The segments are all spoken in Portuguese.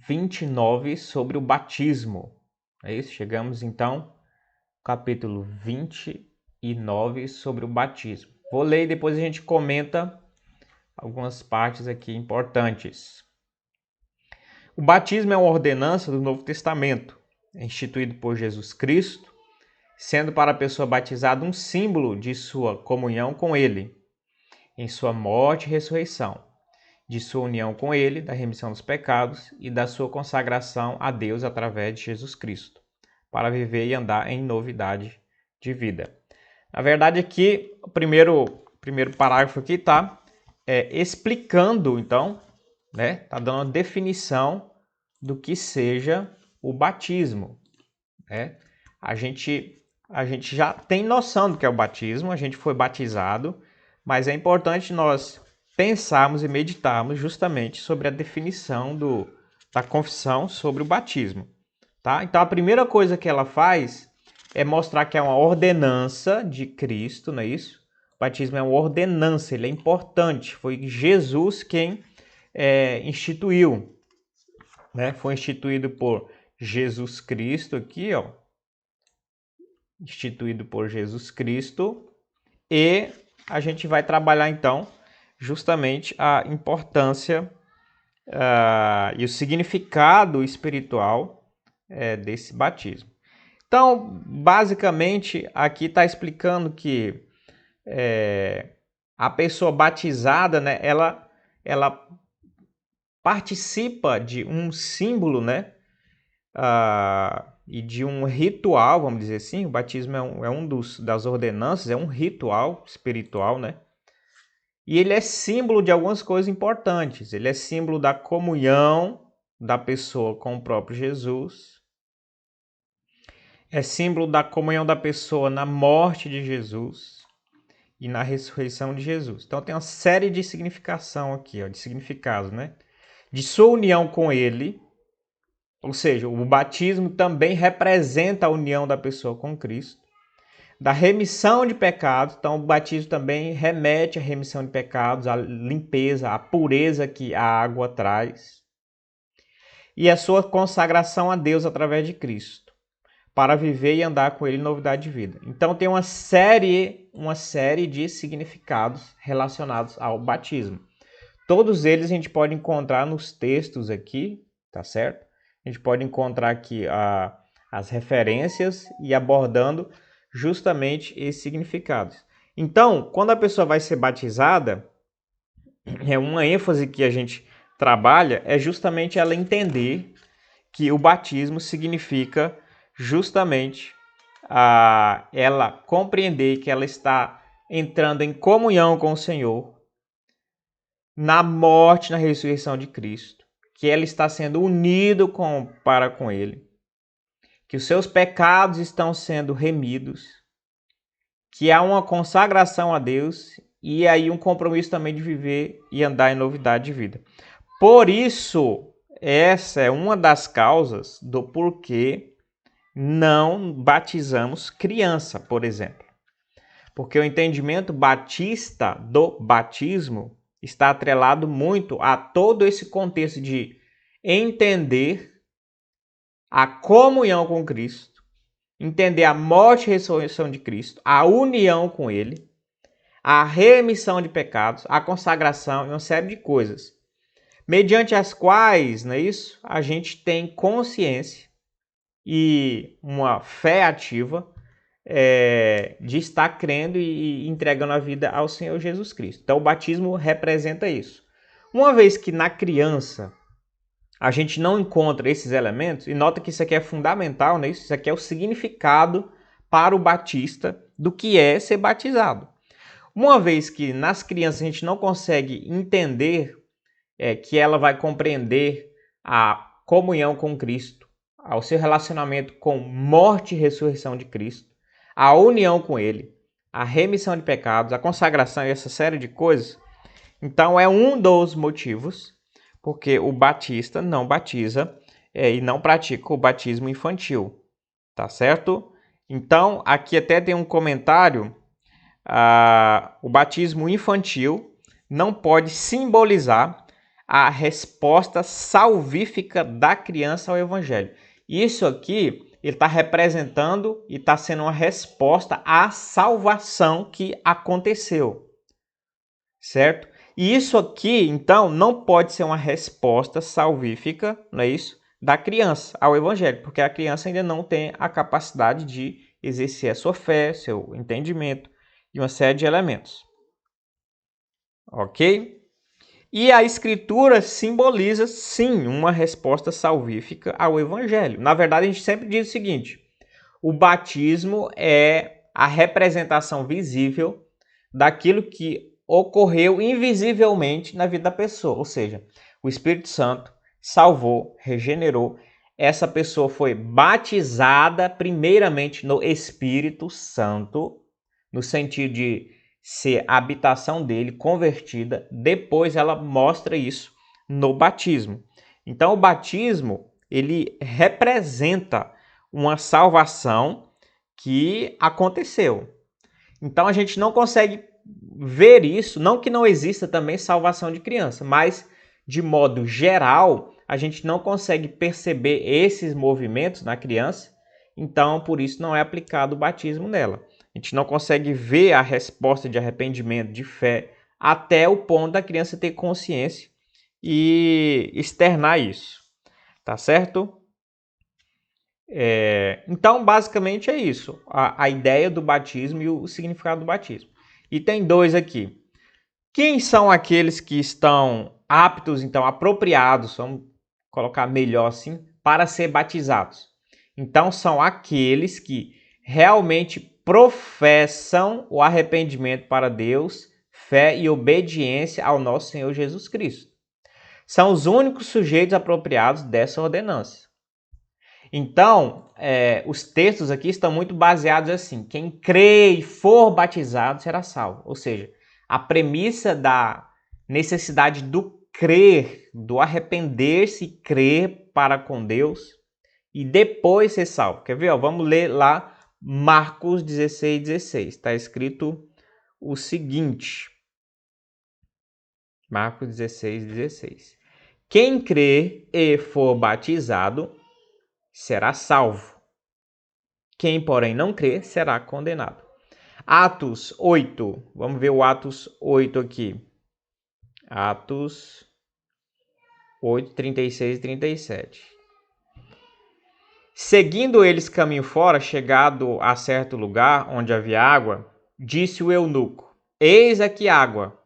29 sobre o batismo. É isso? Chegamos então ao capítulo 29 sobre o batismo. Vou ler e depois a gente comenta algumas partes aqui importantes. O batismo é uma ordenança do Novo Testamento, instituído por Jesus Cristo, sendo para a pessoa batizada um símbolo de sua comunhão com Ele, em sua morte e ressurreição, de sua união com Ele, da remissão dos pecados e da sua consagração a Deus através de Jesus Cristo, para viver e andar em novidade de vida. Na verdade, aqui, o primeiro parágrafo aqui está explicando, então, tá dando uma definição do que seja o batismo. A gente já tem noção do que é o batismo, a gente foi batizado, mas é importante nós pensarmos e meditarmos justamente sobre a definição da confissão sobre o batismo. Tá? Então, a primeira coisa que ela faz é mostrar que é uma ordenança de Cristo, não é isso? O batismo é uma ordenança, ele é importante. Foi Jesus quem instituiu. Foi instituído por Jesus Cristo aqui, ó. Instituído por Jesus Cristo. E a gente vai trabalhar, então, justamente a importância e o significado espiritual desse batismo. Então, basicamente, aqui está explicando que a pessoa batizada, né, ela participa de um símbolo, né, e de um ritual, vamos dizer assim. O batismo é um das ordenanças, é um ritual espiritual, né? E ele é símbolo de algumas coisas importantes. Ele é símbolo da comunhão da pessoa com o próprio Jesus. É símbolo da comunhão da pessoa na morte de Jesus e na ressurreição de Jesus. Então tem uma série de significação aqui, ó, de significados, né? De sua união com Ele, ou seja, o batismo também representa a união da pessoa com Cristo. Da remissão de pecados, então o batismo também remete à remissão de pecados, à limpeza, à pureza que a água traz. E a sua consagração a Deus através de Cristo, para viver e andar com Ele em novidade de vida. Então tem uma série de significados relacionados ao batismo. Todos eles a gente pode encontrar nos textos aqui, tá certo? A gente pode encontrar aqui as referências e abordando justamente esses significados. Então, quando a pessoa vai ser batizada, uma ênfase que a gente trabalha é justamente ela entender que o batismo significa justamente ela compreender que ela está entrando em comunhão com o Senhor na morte, na ressurreição de Cristo, que ela está sendo unida para com Ele, que os seus pecados estão sendo remidos, que há uma consagração a Deus e aí um compromisso também de viver e andar em novidade de vida. Por isso, essa é uma das causas do porquê não batizamos criança, por exemplo. Porque o entendimento batista do batismo está atrelado muito a todo esse contexto de entender a comunhão com Cristo, entender a morte e ressurreição de Cristo, a união com Ele, a remissão de pecados, a consagração e uma série de coisas, mediante as quais, não é isso? A gente tem consciência e uma fé ativa de estar crendo e entregando a vida ao Senhor Jesus Cristo. Então o batismo representa isso. Uma vez que na criança a gente não encontra esses elementos, e nota que isso aqui é fundamental, né? Isso aqui é o significado para o batista do que é ser batizado. Uma vez que nas crianças a gente não consegue entender que ela vai compreender a comunhão com Cristo, ao seu relacionamento com morte e ressurreição de Cristo, a união com Ele, a remissão de pecados, a consagração e essa série de coisas, então é um dos motivos porque o batista não batiza e não pratica o batismo infantil, tá certo? Então, aqui até tem um comentário, o batismo infantil não pode simbolizar a resposta salvífica da criança ao evangelho. Isso aqui, ele está representando e está sendo uma resposta à salvação que aconteceu, certo? E isso aqui, então, não pode ser uma resposta salvífica, não é isso? Da criança ao evangelho, porque a criança ainda não tem a capacidade de exercer a sua fé, seu entendimento e uma série de elementos. Ok? E a escritura simboliza, sim, uma resposta salvífica ao evangelho. Na verdade, a gente sempre diz o seguinte: o batismo é a representação visível daquilo que ocorreu invisivelmente na vida da pessoa. Ou seja, o Espírito Santo salvou, regenerou. Essa pessoa foi batizada primeiramente no Espírito Santo, no sentido de ser a habitação dele convertida. Depois ela mostra isso no batismo. Então o batismo, ele representa uma salvação que aconteceu. Então a gente não consegue ver isso, não que não exista também salvação de criança, mas de modo geral a gente não consegue perceber esses movimentos na criança, então por isso não é aplicado o batismo nela. A gente não consegue ver a resposta de arrependimento, de fé, até o ponto da criança ter consciência e externar isso, tá certo? Então, basicamente é isso, a ideia do batismo e o significado do batismo. E tem dois aqui. Quem são aqueles que estão aptos, então, apropriados, vamos colocar melhor assim, para ser batizados? Então, são aqueles que realmente professam o arrependimento para Deus, fé e obediência ao nosso Senhor Jesus Cristo. São os únicos sujeitos apropriados dessa ordenança. Então, os textos aqui estão muito baseados assim: quem crê e for batizado será salvo. Ou seja, a premissa da necessidade do crer, do arrepender-se e crer para com Deus e depois ser salvo. Quer ver? Ó, vamos ler lá Marcos 16:16. Está escrito o seguinte. Marcos 16:16. Quem crer e for batizado será salvo. Quem, porém, não crer, será condenado. Atos 8. Vamos ver o Atos 8 aqui. Atos 8, 36 e 37. Seguindo eles caminho fora, chegado a certo lugar onde havia água, disse o eunuco: Eis aqui água.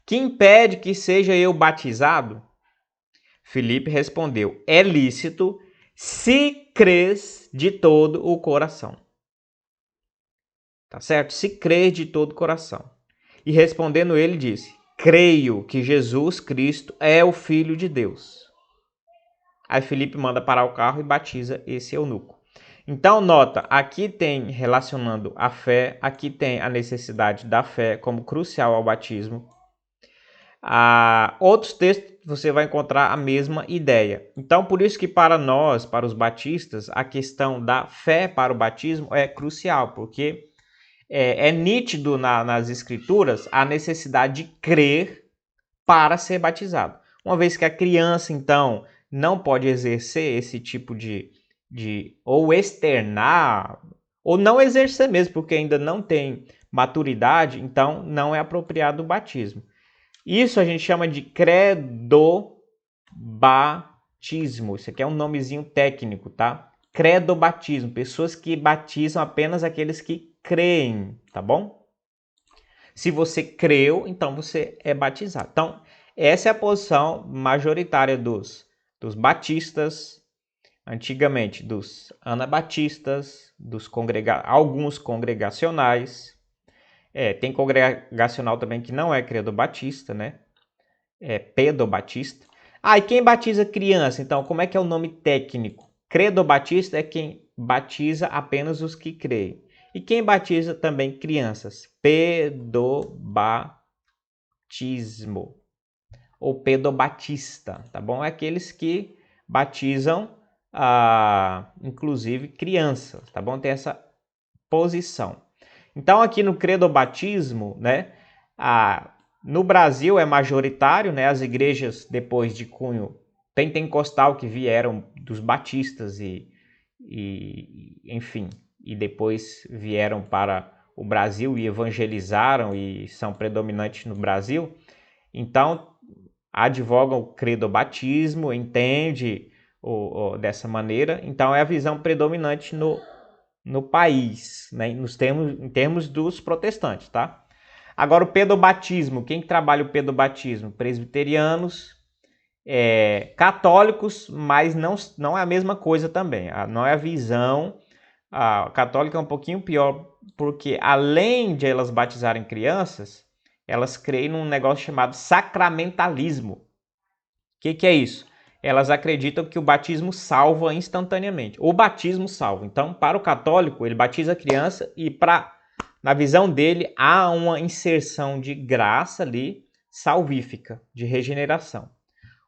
Que impede que seja eu batizado? Filipe respondeu: É lícito, se crês de todo o coração. Tá certo? Se crês de todo o coração. E respondendo ele disse: Creio que Jesus Cristo é o Filho de Deus. Aí Filipe manda parar o carro e batiza esse eunuco. Então nota, aqui tem relacionando a fé, aqui tem a necessidade da fé como crucial ao batismo. Outros textos você vai encontrar a mesma ideia. Então por isso que para nós, para os batistas, a questão da fé para o batismo é crucial, porque é nítido nas escrituras a necessidade de crer para ser batizado. Uma vez que a criança, então, não pode exercer esse tipo de ou externar, ou não exercer mesmo, porque ainda não tem maturidade, então não é apropriado o batismo. Isso a gente chama de credobatismo. Isso aqui é um nomezinho técnico, tá? Credobatismo, pessoas que batizam apenas aqueles que creem, tá bom? Se você creu, então você é batizado. Então, essa é a posição majoritária dos batistas, antigamente dos anabatistas, alguns congregacionais. Tem congregacional também que não é credobatista, né? É pedobatista. E quem batiza criança? Então, como é que é o nome técnico? Credobatista é quem batiza apenas os que creem. E quem batiza também crianças? Pedobatismo. Ou pedobatista, tá bom? É aqueles que batizam, inclusive, crianças, tá bom? Tem essa posição. Então, aqui no credobatismo, né? No Brasil é majoritário, né? As igrejas depois de cunho pentecostal que vieram dos batistas enfim, e depois vieram para o Brasil e evangelizaram e são predominantes no Brasil. Então, advogam o credobatismo, entende dessa maneira. Então, é a visão predominante no país, né? Em termos dos protestantes, tá? Agora, o pedobatismo, quem trabalha o pedobatismo? Presbiterianos, católicos, mas não é a mesma coisa também. Não é a visão. A católica é um pouquinho pior, porque além de elas batizarem crianças, elas creem num negócio chamado sacramentalismo. O que é isso? Elas acreditam que o batismo salva instantaneamente. O batismo salva. Então, para o católico, ele batiza a criança e, na visão dele, há uma inserção de graça ali, salvífica, de regeneração.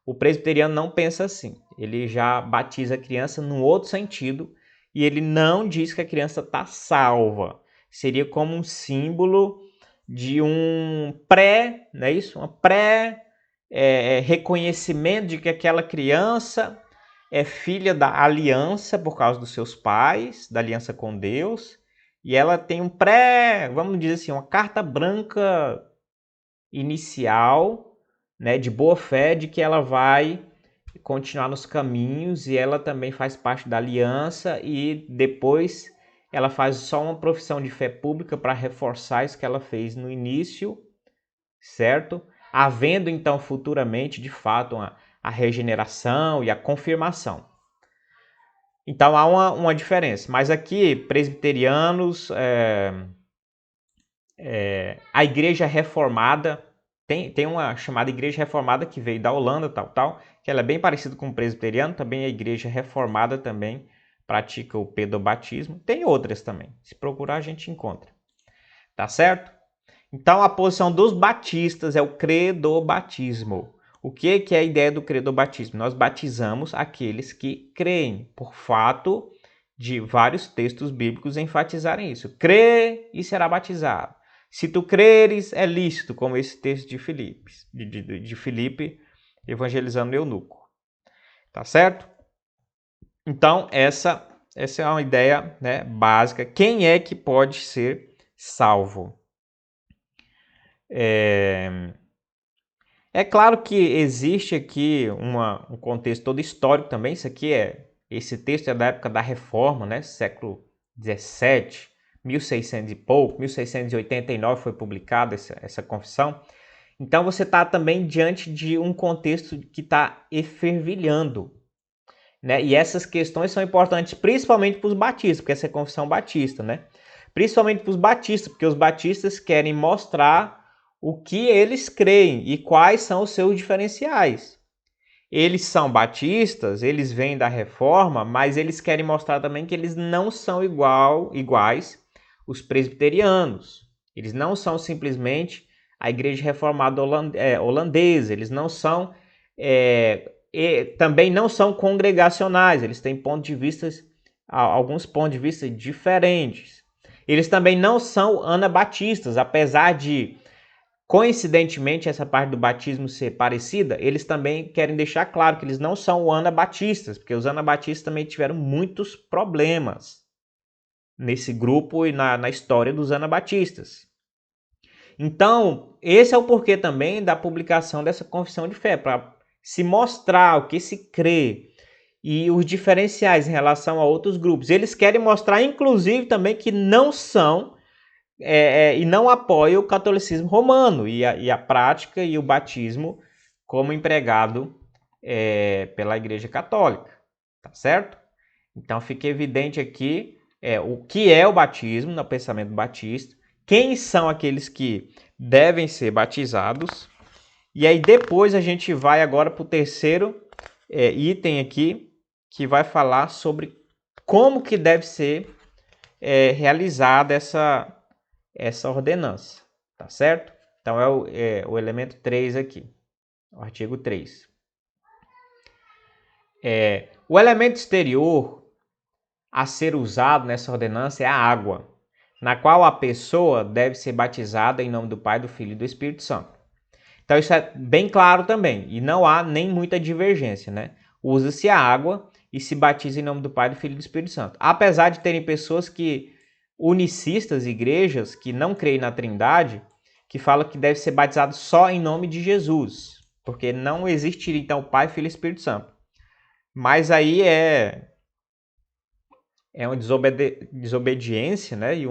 O presbiteriano não pensa assim. Ele já batiza a criança num outro sentido e ele não diz que a criança está salva. Seria como um símbolo de um não é isso? Uma reconhecimento de que aquela criança é filha da aliança por causa dos seus pais, da aliança com Deus, e ela tem vamos dizer assim, uma carta branca inicial, né, de boa fé, de que ela vai continuar nos caminhos e ela também faz parte da aliança e depois ela faz só uma profissão de fé pública para reforçar isso que ela fez no início, certo? Havendo então futuramente, de fato, a regeneração e a confirmação. Então há uma diferença. Mas aqui, presbiterianos, a igreja reformada, tem uma chamada igreja reformada que veio da Holanda, que ela é bem parecida com o presbiteriano, também a igreja reformada também pratica o pedobatismo. Tem outras também, se procurar a gente encontra. Tá certo? Então a posição dos batistas é o credobatismo. O que é a ideia do credobatismo? Nós batizamos aqueles que creem, por fato de vários textos bíblicos enfatizarem isso. Crê e será batizado. Se tu creres, é lícito, como esse texto de Filipe evangelizando o eunuco. Tá certo? Então, essa é uma ideia, né, básica. Quem é que pode ser salvo? É claro que existe aqui um contexto todo histórico também. Esse texto é da época da Reforma, né? Século XVII, 1600 e pouco, 1689 foi publicada essa confissão. Então você está também diante de um contexto que está efervilhando, né? E essas questões são importantes principalmente para os batistas, porque essa é a confissão batista, né? Principalmente para os batistas, porque os batistas querem mostrar o que eles creem e quais são os seus diferenciais. Eles são batistas, eles vêm da reforma, mas eles querem mostrar também que eles não são iguais os presbiterianos. Eles não são simplesmente a igreja reformada holandesa, eles não são, também não são congregacionais, eles têm alguns pontos de vista diferentes. Eles também não são anabatistas, apesar de, coincidentemente, essa parte do batismo ser parecida, eles também querem deixar claro que eles não são anabatistas, porque os anabatistas também tiveram muitos problemas nesse grupo e na história dos anabatistas. Então, esse é o porquê também da publicação dessa confissão de fé, para se mostrar o que se crê e os diferenciais em relação a outros grupos. Eles querem mostrar, inclusive, também que não são e não apoia o catolicismo romano e a prática e o batismo como empregado pela Igreja Católica, tá certo? Então fica evidente aqui o que é o batismo no pensamento batista, quem são aqueles que devem ser batizados, e aí depois a gente vai agora para o terceiro item aqui, que vai falar sobre como que deve ser realizada essa ordenança, tá certo? Então é o elemento 3 aqui, o artigo 3. O elemento exterior a ser usado nessa ordenança é a água, na qual a pessoa deve ser batizada em nome do Pai, do Filho e do Espírito Santo. Então isso é bem claro também, e não há nem muita divergência, né? Usa-se a água e se batiza em nome do Pai, do Filho e do Espírito Santo. Apesar de terem pessoas unicistas, igrejas, que não creem na Trindade, que falam que deve ser batizado só em nome de Jesus, porque não existiria então Pai, Filho e Espírito Santo. Mas aí é uma desobediência, né? E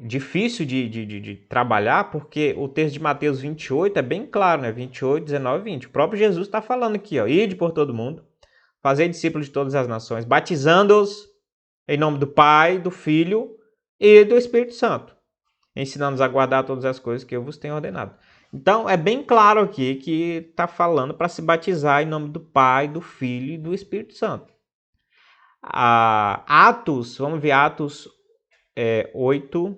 difícil de trabalhar, porque o texto de Mateus 28 é bem claro, né? 28, 19 e 20. O próprio Jesus está falando aqui, ó, ide por todo mundo, fazer discípulos de todas as nações, batizando-os em nome do Pai, do Filho e do Espírito Santo, ensinando-os a guardar todas as coisas que eu vos tenho ordenado. Então, é bem claro aqui que está falando para se batizar em nome do Pai, do Filho e do Espírito Santo. Atos, vamos ver Atos 8,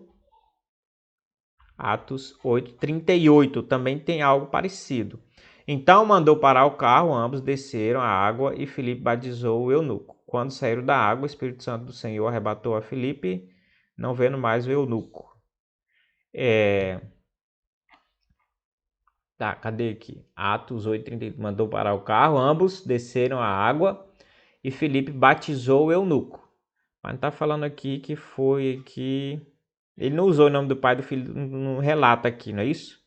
Atos 8, 38, também tem algo parecido. Então mandou parar o carro, ambos desceram a água e Filipe batizou o eunuco. Quando saíram da água, o Espírito Santo do Senhor arrebatou a Filipe, não vendo mais o eunuco. Tá, cadê aqui? Atos 8, 38, mandou parar o carro, ambos desceram a água e Filipe batizou o eunuco. Mas não está falando aqui que foi que... Ele não usou o nome do Pai e do Filho no relato aqui, não é isso?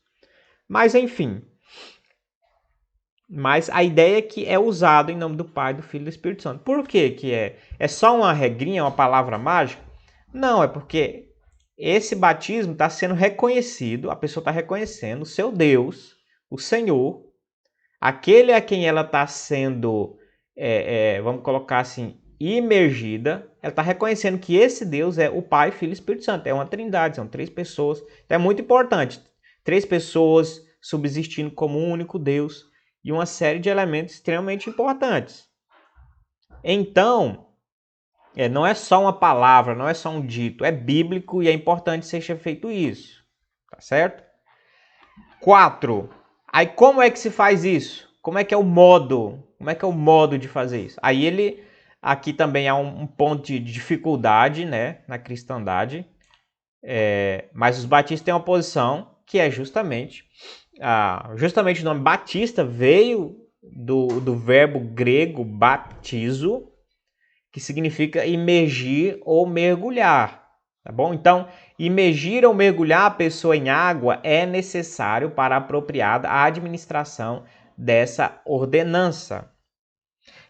Mas enfim. Mas a ideia é que é usado em nome do Pai, do Filho e do Espírito Santo. Por que que é? É só uma regrinha, uma palavra mágica? Não, é porque esse batismo está sendo reconhecido, a pessoa está reconhecendo o seu Deus, o Senhor, aquele a quem ela está sendo, vamos colocar assim, imergida, ela está reconhecendo que esse Deus é o Pai, Filho e Espírito Santo. É uma trindade, são três pessoas. Então é muito importante. Três pessoas subsistindo como um único Deus e uma série de elementos extremamente importantes. Então, não é só uma palavra, não é só um dito, é bíblico e é importante seja feito isso. Tá certo? 4. Aí como é que se faz isso? Como é que é o modo? Como é que é o modo de fazer isso? Aí aqui também há um ponto de dificuldade, né, na cristandade, mas os batistas têm uma posição que é justamente o nome batista veio do verbo grego batizo, que significa imergir ou mergulhar. Tá bom? Então, imergir ou mergulhar a pessoa em água é necessário para a apropriada administração dessa ordenança.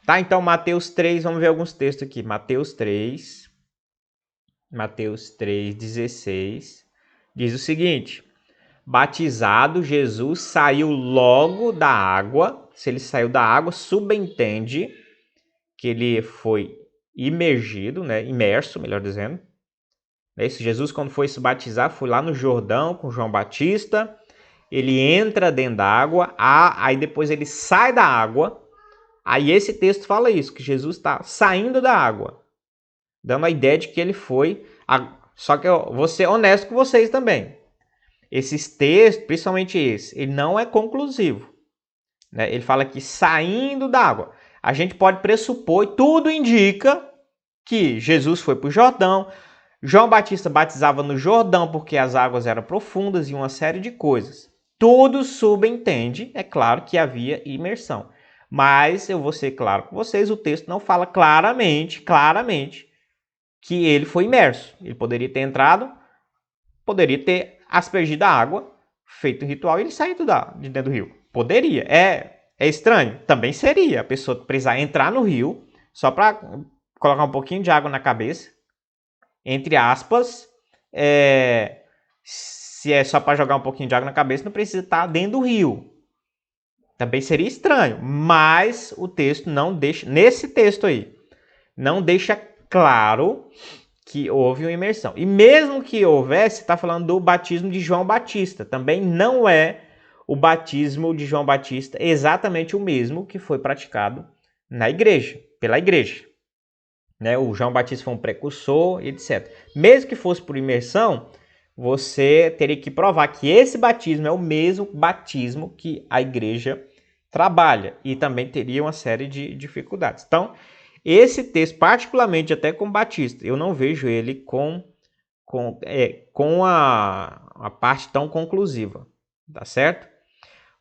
Tá? Então, Mateus 3, vamos ver alguns textos aqui. Mateus 3, 16, diz o seguinte: batizado, Jesus saiu logo da água. Se ele saiu da água, subentende que ele foi imergido, né? Imerso, melhor dizendo. Esse Jesus, quando foi se batizar, foi lá no Jordão com João Batista. Ele entra dentro da água, aí depois ele sai da água. Aí esse texto fala isso, que Jesus está saindo da água, dando a ideia de que ele foi... Só que eu vou ser honesto com vocês também. Esses textos, principalmente esse, ele não é conclusivo. Né? Ele fala que saindo da água. A gente pode pressupor, e tudo indica, que Jesus foi para o Jordão. João Batista batizava no Jordão porque as águas eram profundas e uma série de coisas. Tudo subentende, é claro, que havia imersão. Mas eu vou ser claro com vocês, o texto não fala claramente que ele foi imerso. Ele poderia ter entrado, poderia ter aspergido a água, feito um ritual e ele saído de dentro do rio. Poderia. É estranho? Também seria. A pessoa precisar entrar no rio só para colocar um pouquinho de água na cabeça, entre aspas, se é só para jogar um pouquinho de água na cabeça, não precisa estar dentro do rio. Também seria estranho, mas o texto não deixa, nesse texto aí, não deixa claro que houve uma imersão. E mesmo que houvesse, está falando do batismo de João Batista. Também não é o batismo de João Batista exatamente o mesmo que foi praticado na igreja, pela igreja. Né? O João Batista foi um precursor, etc. Mesmo que fosse por imersão, você teria que provar que esse batismo é o mesmo batismo que a igreja trabalha. E também teria uma série de dificuldades. Então, esse texto, particularmente até com Batista, eu não vejo ele com a parte tão conclusiva. Tá certo?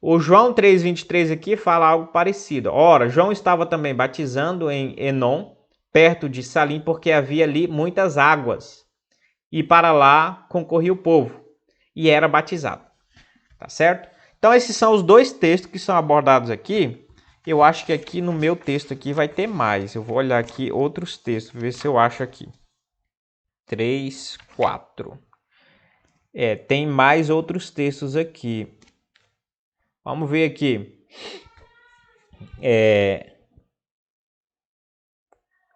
O João 3,23 aqui fala algo parecido. Ora, João estava também batizando em Enom, perto de Salim, porque havia ali muitas águas. E para lá concorria o povo. E era batizado. Tá certo? Então esses são os dois textos que são abordados aqui. Eu acho que aqui no meu texto aqui vai ter mais. Eu vou olhar aqui outros textos, ver se eu acho aqui. 3, 4. Tem mais outros textos aqui. Vamos ver aqui.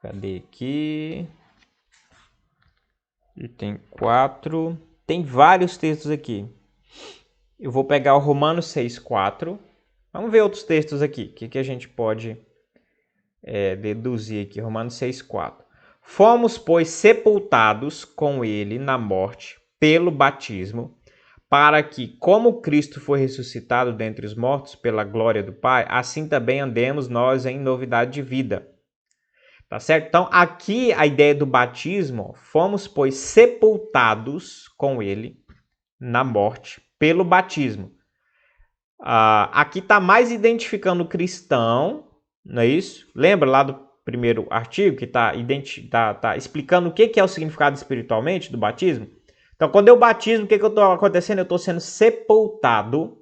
Cadê aqui? Tem 4. Tem vários textos aqui. Eu vou pegar o Romanos 6, 4. Vamos ver outros textos aqui. O que a gente pode deduzir aqui? Romanos 6, 4. Fomos, pois, sepultados com ele na morte pelo batismo, para que, como Cristo foi ressuscitado dentre os mortos pela glória do Pai, assim também andemos nós em novidade de vida. Tá certo? Então, aqui a ideia do batismo, fomos, pois, sepultados com ele na morte pelo batismo. Aqui está mais identificando o cristão, não é isso? Lembra lá do primeiro artigo que está explicando o que é o significado espiritualmente do batismo? Então, quando eu batismo, o que está acontecendo? Eu estou sendo sepultado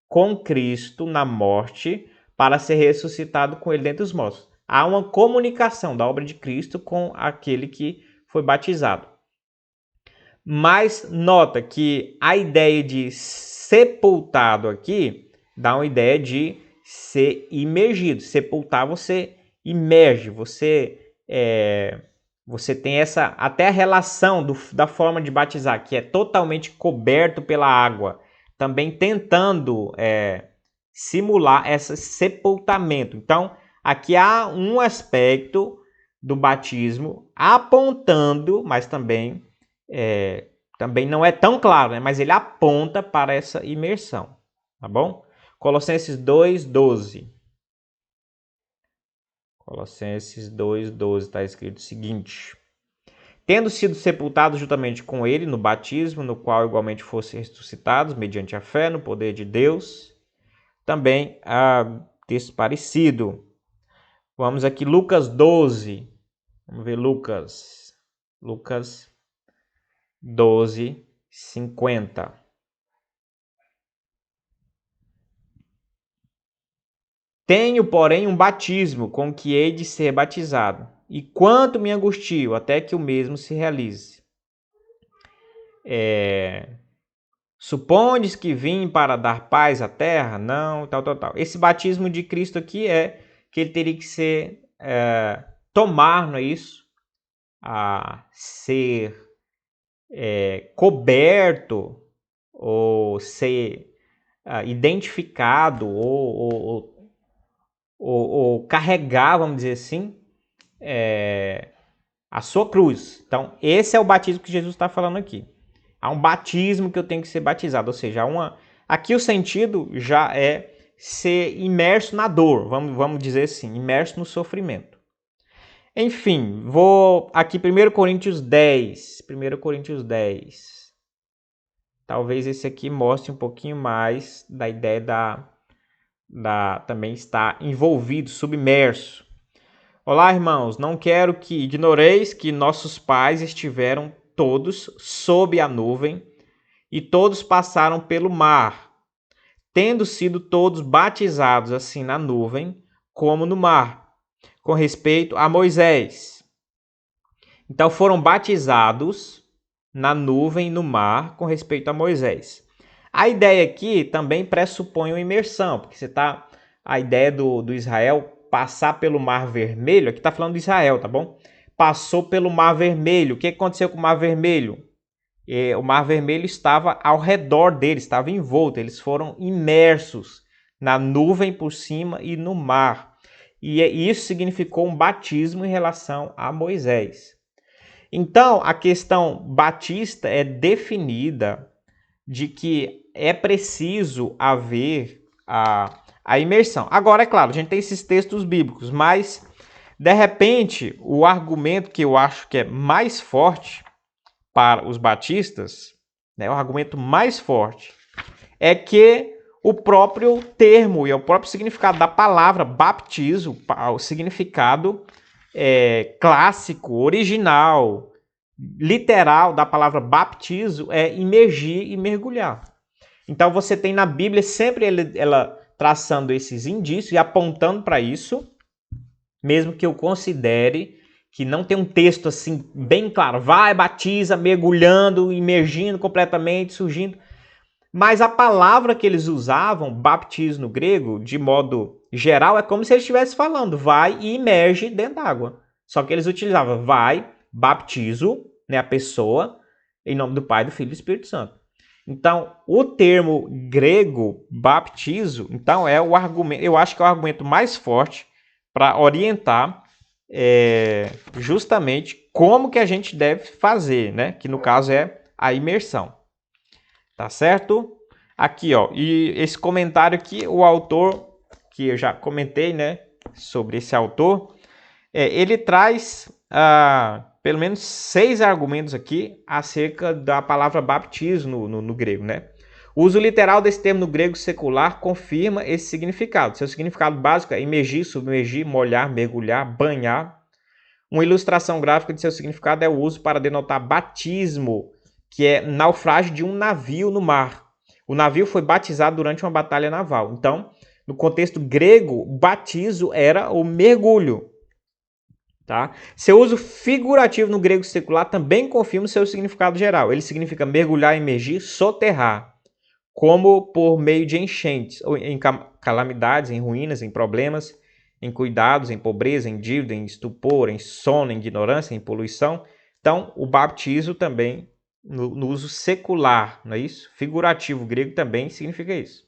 com Cristo na morte para ser ressuscitado com ele dentre os mortos. Há uma comunicação da obra de Cristo com aquele que foi batizado. Mas nota que a ideia de sepultado aqui dá uma ideia de ser imergido. Sepultar, você imerge, você tem essa até a relação da forma de batizar, que é totalmente coberto pela água, também tentando simular esse sepultamento. Então, aqui há um aspecto do batismo apontando, mas também não é tão claro, né? Mas ele aponta para essa imersão, tá bom? Colossenses 2:12. Colossenses 2:12 está escrito o seguinte: tendo sido sepultados juntamente com ele no batismo, no qual igualmente fossem ressuscitados mediante a fé no poder de Deus. Também há texto parecido. Vamos aqui, Lucas 12. Vamos ver Lucas 12:50. Tenho, porém, um batismo com que hei de ser batizado, e quanto me angustio até que o mesmo se realize. Supondes que vim para dar paz à terra? Não, tal. Esse batismo de Cristo aqui é que ele teria que ser, tomar, não é isso? Ser coberto, ou ser identificado, ou carregar, vamos dizer assim, a sua cruz. Então, esse é o batismo que Jesus está falando aqui. Há um batismo que eu tenho que ser batizado, ou seja, aqui o sentido já é ser imerso na dor, vamos dizer assim, imerso no sofrimento. Enfim, vou aqui 1 Coríntios 10. 1 Coríntios 10. Talvez esse aqui mostre um pouquinho mais da ideia também estar envolvido, submerso. Olá, irmãos, não quero que ignoreis que nossos pais estiveram todos sob a nuvem e todos passaram pelo mar, tendo sido todos batizados assim na nuvem como no mar, com respeito a Moisés. Então foram batizados na nuvem e no mar com respeito a Moisés. A ideia aqui também pressupõe uma imersão, porque a ideia do Israel passar pelo Mar Vermelho, aqui está falando de Israel, tá bom? Passou pelo Mar Vermelho. O que aconteceu com o Mar Vermelho? O Mar Vermelho estava ao redor deles, estava envolto. Eles foram imersos na nuvem por cima e no mar. E isso significou um batismo em relação a Moisés. Então, a questão batista é definida de que é preciso haver a imersão. Agora, é claro, a gente tem esses textos bíblicos, mas, de repente, o argumento que eu acho que é mais forte para os batistas, né, o argumento mais forte, é que o próprio termo e o próprio significado da palavra baptizo, o significado clássico, original, literal da palavra baptizo é imergir e mergulhar. Então você tem na Bíblia sempre ela traçando esses indícios e apontando para isso, mesmo que eu considere que não tem um texto assim bem claro, vai, batiza, mergulhando, imergindo completamente, surgindo. Mas a palavra que eles usavam, baptizo no grego, de modo geral, é como se eles estivessem falando, vai e imerge dentro d'água. Só que eles utilizavam vai, baptizo, né, a pessoa, em nome do Pai, do Filho e do Espírito Santo. Então, o termo grego, baptizo, então é o argumento, eu acho que é o argumento mais forte para orientar justamente como que a gente deve fazer, né? Que no caso é a imersão. Tá certo? Aqui, ó, e esse comentário aqui, o autor, que eu já comentei, né, sobre esse autor, ele traz pelo menos 6 argumentos aqui acerca da palavra baptismo no grego, né? O uso literal desse termo no grego secular confirma esse significado. Seu significado básico é imergir, submergir, molhar, mergulhar, banhar. Uma ilustração gráfica de seu significado é o uso para denotar batismo, que é naufrágio de um navio no mar. O navio foi batizado durante uma batalha naval. Então, no contexto grego, batizo era o mergulho. Tá? Seu uso figurativo no grego secular também confirma o seu significado geral. Ele significa mergulhar, emergir, soterrar, como por meio de enchentes, ou em calamidades, em ruínas, em problemas, em cuidados, em pobreza, em dívida, em estupor, em sono, em ignorância, em poluição. Então, o baptizo também, no uso secular, não é isso? Figurativo grego também significa isso.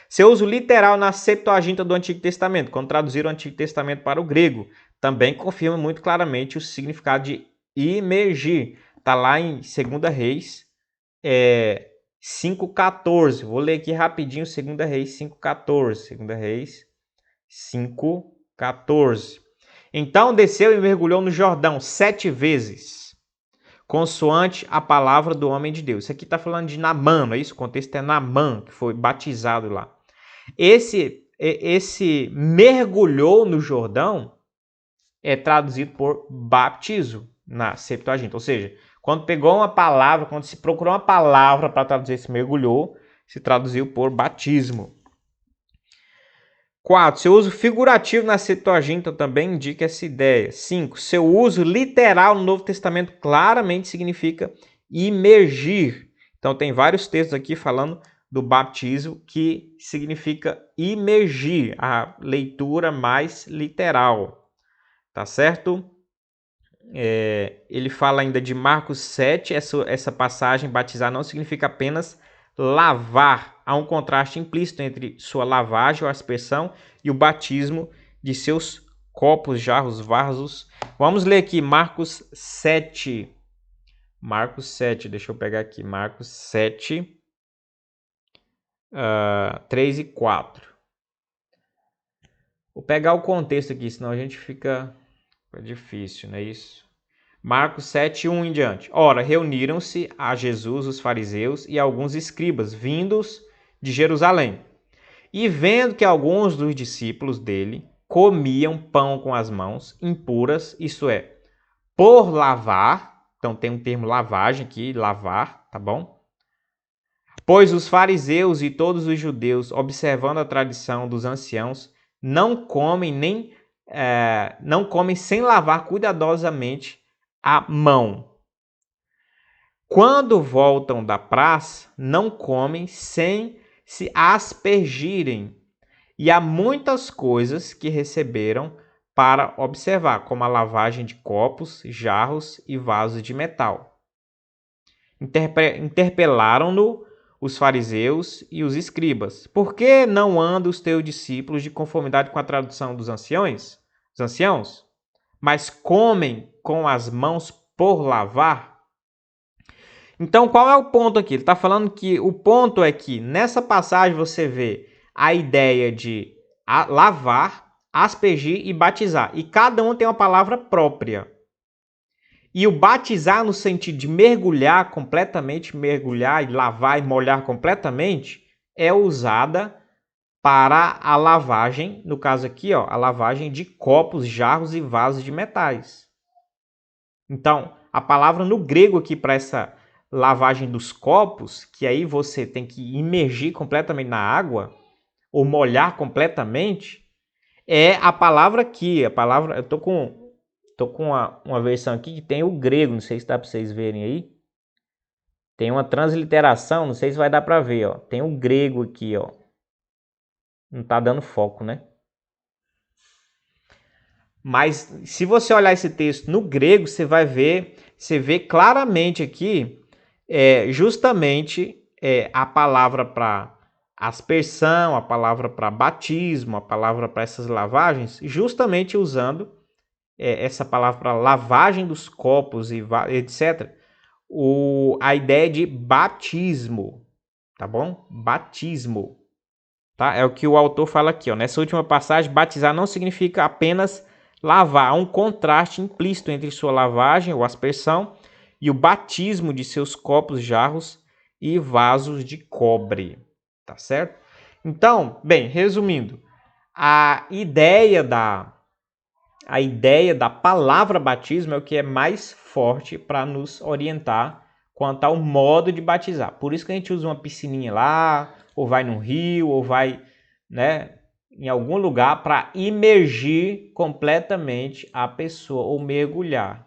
Seu uso literal na Septuaginta do Antigo Testamento, quando traduziram o Antigo Testamento para o grego, também confirma muito claramente o significado de imergir. Está lá em 2 Reis 5,14. Vou ler aqui rapidinho 2 Reis 5,14. 2 Reis 5,14. Então desceu e mergulhou no Jordão 7 vezes, consoante a palavra do homem de Deus. Isso aqui está falando de Naamã, não é isso? O contexto é Naamã, que foi batizado lá. Esse mergulhou no Jordão é traduzido por baptizo na Septuaginta. Ou seja, quando pegou uma palavra, quando se procurou uma palavra para traduzir esse mergulhou, se traduziu por batismo. 4. Seu uso figurativo na Septuaginta também indica essa ideia. 5. Seu uso literal no Novo Testamento claramente significa imergir. Então tem vários textos aqui falando do batismo que significa imergir, a leitura mais literal. Tá certo? Ele fala ainda de Marcos 7, essa passagem, batizar não significa apenas lavar. Há um contraste implícito entre sua lavagem ou aspersão e o batismo de seus copos, jarros, vasos. Vamos ler aqui Marcos 7. Marcos 7, deixa eu pegar aqui. Marcos 7, 3 e 4. Vou pegar o contexto aqui, senão a gente fica difícil, não é isso? Marcos 7, 1 em diante. Ora, reuniram-se a Jesus os fariseus e alguns escribas, vindos de Jerusalém. E vendo que alguns dos discípulos dele comiam pão com as mãos impuras, isto é, por lavar, então tem um termo lavagem aqui, lavar, tá bom? Pois os fariseus e todos os judeus, observando a tradição dos anciãos, não comem sem lavar cuidadosamente a mão. Quando voltam da praça, não comem sem se aspergirem. E há muitas coisas que receberam para observar, como a lavagem de copos, jarros e vasos de metal. Interpelaram-no os fariseus e os escribas. Por que não andam os teus discípulos de conformidade com a tradução dos anciãos? Mas comem com as mãos por lavar? Então, qual é o ponto aqui? Ele está falando que o ponto é que nessa passagem você vê a ideia de lavar, aspergir e batizar. E cada um tem uma palavra própria. E o batizar no sentido de mergulhar completamente, mergulhar e lavar e molhar completamente, é usada para a lavagem, no caso aqui, ó, a lavagem de copos, jarros e vasos de metais. Então, a palavra no grego aqui para essa lavagem dos copos, que aí você tem que imergir completamente na água, ou molhar completamente, é a palavra aqui. A palavra, eu tô com uma versão aqui que tem o grego, não sei se dá para vocês verem aí. Tem uma transliteração, não sei se vai dar para ver, ó. Tem o grego aqui, ó. Não tá dando foco, né? Mas se você olhar esse texto no grego, você vai ver, você vê claramente aqui, justamente a palavra para aspersão, a palavra para batismo, a palavra para essas lavagens, justamente usando essa palavra para lavagem dos copos e etc. A ideia de batismo, tá bom? Batismo, tá? É o que o autor fala aqui, ó. Nessa última passagem, batizar não significa apenas lavar. Há um contraste implícito entre sua lavagem ou aspersão e o batismo de seus copos, jarros e vasos de cobre, tá certo? Então, bem, resumindo, a ideia da palavra batismo é o que é mais forte para nos orientar quanto ao modo de batizar. Por isso que a gente usa uma piscininha lá, ou vai num rio, ou vai, né, em algum lugar para imergir completamente a pessoa, ou mergulhar.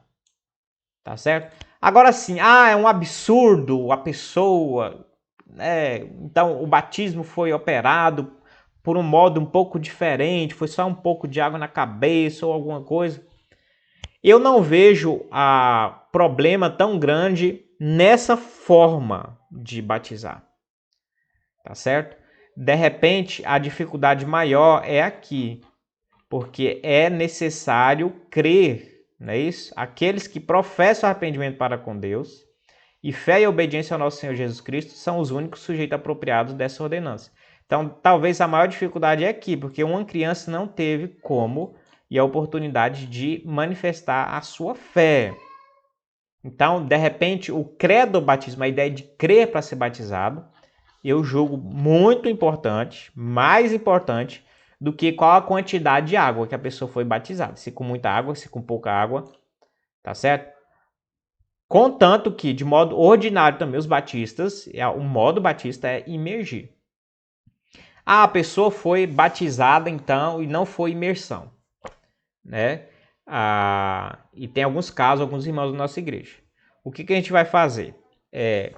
Tá certo? Agora sim, é um absurdo a pessoa, né? Então o batismo foi operado por um modo um pouco diferente, foi só um pouco de água na cabeça ou alguma coisa. Eu não vejo problema tão grande nessa forma de batizar, tá certo? De repente, a dificuldade maior é aqui, porque é necessário crer, não é isso? Aqueles que professam arrependimento para com Deus e fé e obediência ao nosso Senhor Jesus Cristo são os únicos sujeitos apropriados dessa ordenança. Então, talvez a maior dificuldade é aqui, porque uma criança não teve como e a oportunidade de manifestar a sua fé. Então, de repente, o credo do batismo, a ideia de crer para ser batizado, eu julgo muito importante, mais importante, do que qual a quantidade de água que a pessoa foi batizada. Se com muita água, se com pouca água, tá certo? Contanto que, de modo ordinário também, os batistas, o modo batista é imergir. A pessoa foi batizada, então, e não foi imersão, né? E tem alguns casos, alguns irmãos da nossa igreja. O que a gente vai fazer?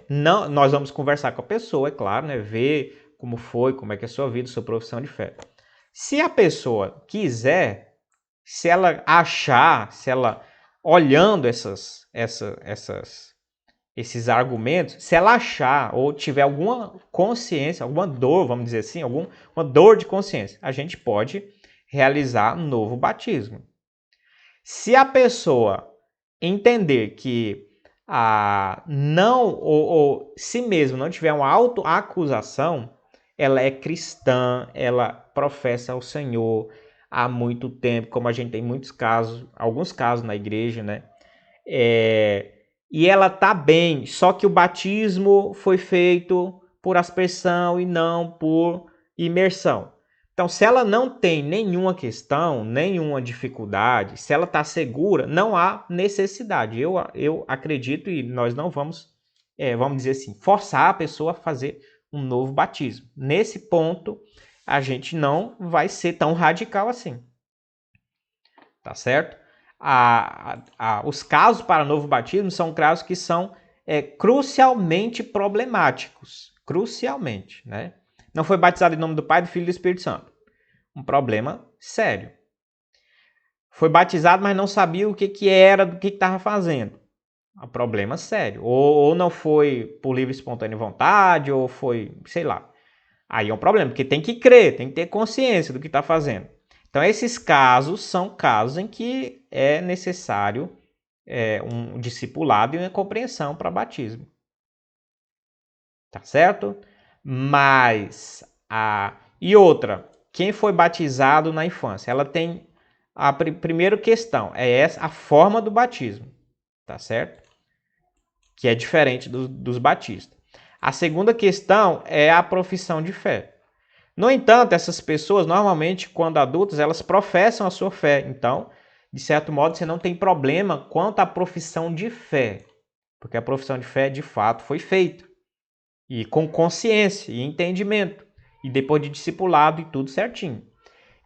Nós vamos conversar com a pessoa, é claro, né? Ver como foi, como é que é a sua vida, sua profissão de fé. Se a pessoa quiser, se ela achar, se ela olhando esses argumentos, se ela achar ou tiver alguma consciência, alguma dor, vamos dizer assim, uma dor de consciência, a gente pode realizar um novo batismo. Se a pessoa entender que não, ou si mesmo não tiver uma autoacusação, ela é cristã, ela professa o Senhor há muito tempo, como a gente tem muitos casos, alguns casos na igreja, né? E ela tá bem, só que o batismo foi feito por aspersão e não por imersão. Então, se ela não tem nenhuma questão, nenhuma dificuldade, se ela está segura, não há necessidade. Eu acredito e nós não vamos, vamos dizer assim, forçar a pessoa a fazer um novo batismo. Nesse ponto, a gente não vai ser tão radical assim. Tá certo? Os casos para novo batismo são casos que são crucialmente problemáticos. Crucialmente, né? Não foi batizado em nome do Pai, do Filho e do Espírito Santo. Um problema sério. Foi batizado, mas não sabia o que era, do que estava fazendo. Um problema sério. Ou não foi por livre e espontânea vontade, ou foi, sei lá. Aí é um problema, porque tem que crer, tem que ter consciência do que está fazendo. Então, esses casos são casos em que é necessário um discipulado e uma compreensão para batismo. Tá certo? Mas, e outra, quem foi batizado na infância? Ela tem a primeira questão, a forma do batismo. Tá certo? Que é diferente dos batistas. A segunda questão é a profissão de fé. No entanto, essas pessoas, normalmente, quando adultas, elas professam a sua fé. Então, de certo modo, você não tem problema quanto à profissão de fé. Porque a profissão de fé, de fato, foi feita. E com consciência e entendimento. E depois de discipulado e tudo certinho.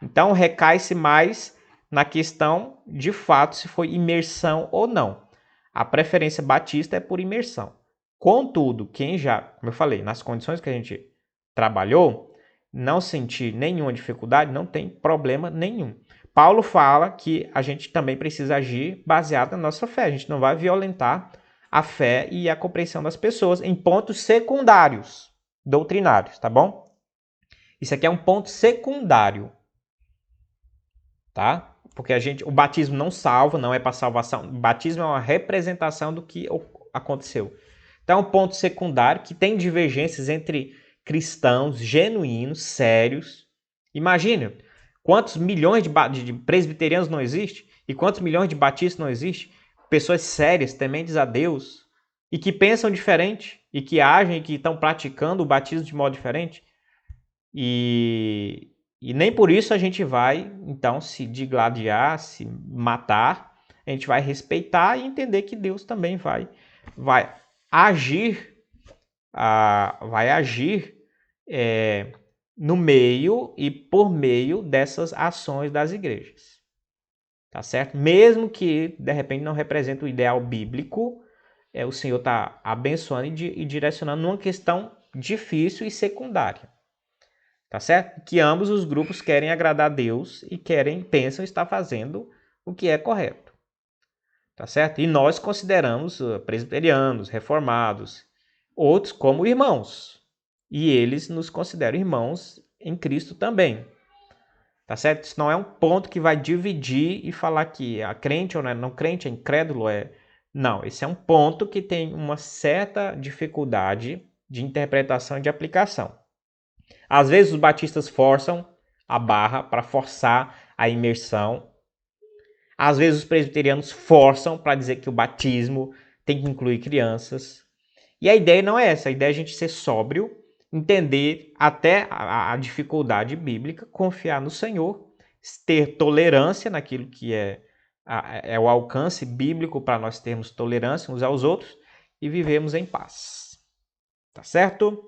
Então, recai-se mais na questão, de fato, se foi imersão ou não. A preferência batista é por imersão. Contudo, quem já, como eu falei, nas condições que a gente trabalhou, não sentir nenhuma dificuldade, não tem problema nenhum. Paulo fala que a gente também precisa agir baseado na nossa fé. A gente não vai violentar a fé e a compreensão das pessoas em pontos secundários, doutrinários, tá bom? Isso aqui é um ponto secundário, tá? Porque o batismo não salva, não é para salvação. O batismo é uma representação do que aconteceu. Então é um ponto secundário que tem divergências entre cristãos genuínos, sérios. Imagina quantos milhões de presbiterianos não existem e quantos milhões de batistas não existem. Pessoas sérias, tementes a Deus e que pensam diferente e que agem e que estão praticando o batismo de modo diferente. E nem por isso a gente vai, então, se digladiar, se matar. A gente vai respeitar e entender que Deus também vai agir, no meio e por meio dessas ações das igrejas. Tá certo? Mesmo que, de repente, não represente o ideal bíblico, o Senhor está abençoando e direcionando numa questão difícil e secundária. Tá certo? Que ambos os grupos querem agradar a Deus e pensam estar fazendo o que é correto. Tá certo? E nós consideramos presbiterianos, reformados, outros como irmãos. E eles nos consideram irmãos em Cristo também. Tá certo? Isso não é um ponto que vai dividir e falar que a crente ou não crente, é incrédulo, Não, esse é um ponto que tem uma certa dificuldade de interpretação e de aplicação. Às vezes os batistas forçam a barra para forçar a imersão. Às vezes os presbiterianos forçam para dizer que o batismo tem que incluir crianças. E a ideia não é essa. A ideia é a gente ser sóbrio, entender até a dificuldade bíblica, confiar no Senhor, ter tolerância naquilo que é o alcance bíblico para nós termos tolerância uns aos outros e vivemos em paz. Tá certo?